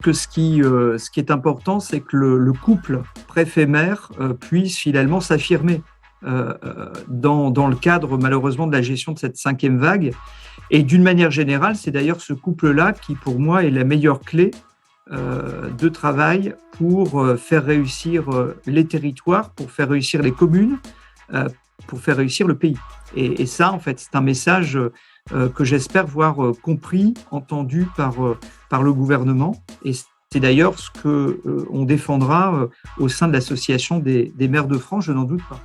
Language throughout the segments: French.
que ce qui est important, c'est que le couple préfet-maire puisse finalement s'affirmer dans le cadre, malheureusement, de la gestion de cette 5e vague. Et d'une manière générale, c'est d'ailleurs ce couple-là qui, pour moi, est la meilleure clé de travail pour faire réussir les territoires, pour faire réussir les communes, pour faire réussir le pays. Et ça, en fait, c'est un message que j'espère voir compris, entendu par le gouvernement. Et c'est d'ailleurs ce qu'on défendra au sein de l'association des maires de France, je n'en doute pas.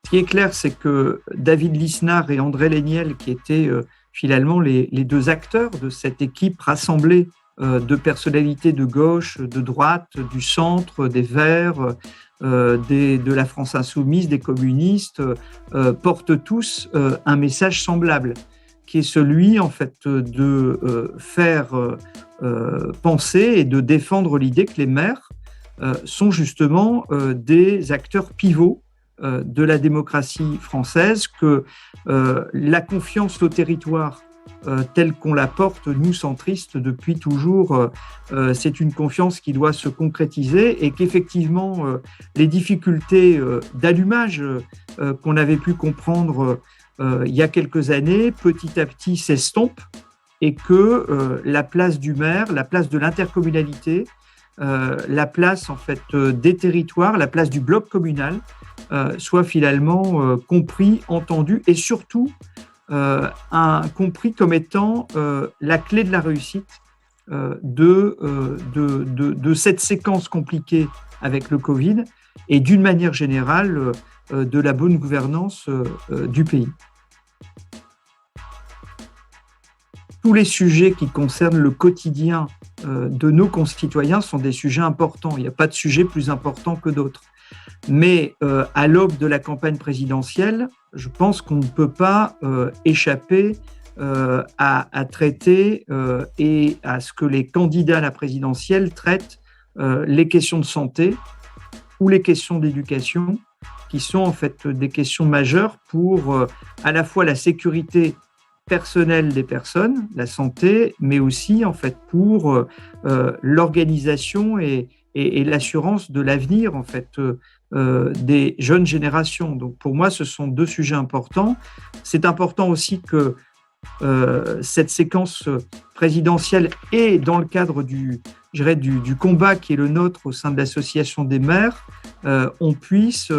Ce qui est clair, c'est que David Lisnard et André Léniel, qui étaient finalement les deux acteurs de cette équipe rassemblée de personnalités de gauche, de droite, du centre, des Verts, de la France insoumise, des communistes, portent tous un message semblable, qui est celui en fait de faire penser et de défendre l'idée que les maires sont justement des acteurs pivots de la démocratie française, que la confiance au territoire telle qu'on la porte, nous, centristes, depuis toujours, c'est une confiance qui doit se concrétiser et qu'effectivement, les difficultés d'allumage qu'on avait pu comprendre il y a quelques années, petit à petit s'estompent et que la place du maire, la place de l'intercommunalité, la place en fait des territoires, la place du bloc communal soit finalement compris, entendu et surtout compris comme étant la clé de la réussite de cette séquence compliquée avec le Covid et d'une manière générale de la bonne gouvernance du pays. Tous les sujets qui concernent le quotidien de nos concitoyens sont des sujets importants. Il n'y a pas de sujet plus important que d'autres. Mais à l'aube de la campagne présidentielle, je pense qu'on ne peut pas échapper à traiter et à ce que les candidats à la présidentielle traitent les questions de santé ou les questions d'éducation, qui sont en fait des questions majeures pour à la fois la sécurité personnelle des personnes, la santé, mais aussi en fait pour l'organisation et l'assurance de l'avenir en fait des jeunes générations. Donc pour moi, ce sont deux sujets importants. C'est important aussi que cette séquence présidentielle et dans le cadre du combat qui est le nôtre au sein de l'association des maires, on puisse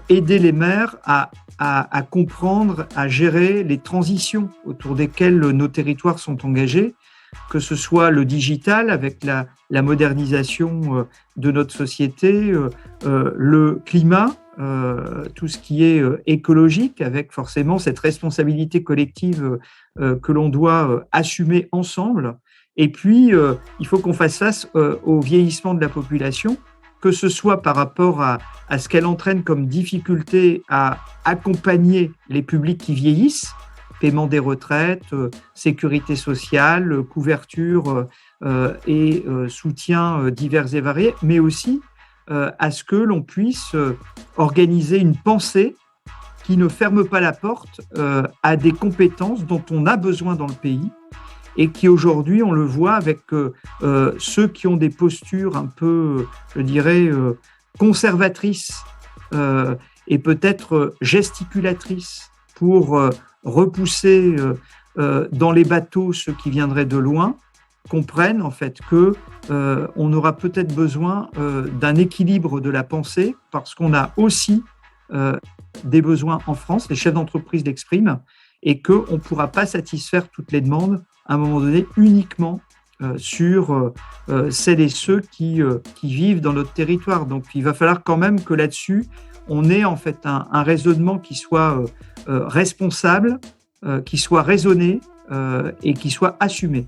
aider les maires à comprendre, à gérer les transitions autour desquelles nos territoires sont engagés, que ce soit le digital avec la modernisation de notre société, le climat, tout ce qui est écologique, avec forcément cette responsabilité collective que l'on doit assumer ensemble. Et puis, il faut qu'on fasse face au vieillissement de la population, que ce soit par rapport à ce qu'elle entraîne comme difficulté à accompagner les publics qui vieillissent, paiement des retraites, sécurité sociale, couverture et soutien divers et variés, mais aussi à ce que l'on puisse organiser une pensée qui ne ferme pas la porte à des compétences dont on a besoin dans le pays et qui aujourd'hui, on le voit avec ceux qui ont des postures un peu, je dirais, conservatrices et peut-être gesticulatrices pour repousser dans les bateaux ceux qui viendraient de loin, comprennent en fait que on aura peut-être besoin d'un équilibre de la pensée parce qu'on a aussi des besoins en France, les chefs d'entreprise l'expriment, et qu'on ne pourra pas satisfaire toutes les demandes à un moment donné uniquement sur celles et ceux qui vivent dans notre territoire. Donc il va falloir quand même que là-dessus, on ait en fait un raisonnement qui soit responsable, qui soit raisonné et qui soit assumé.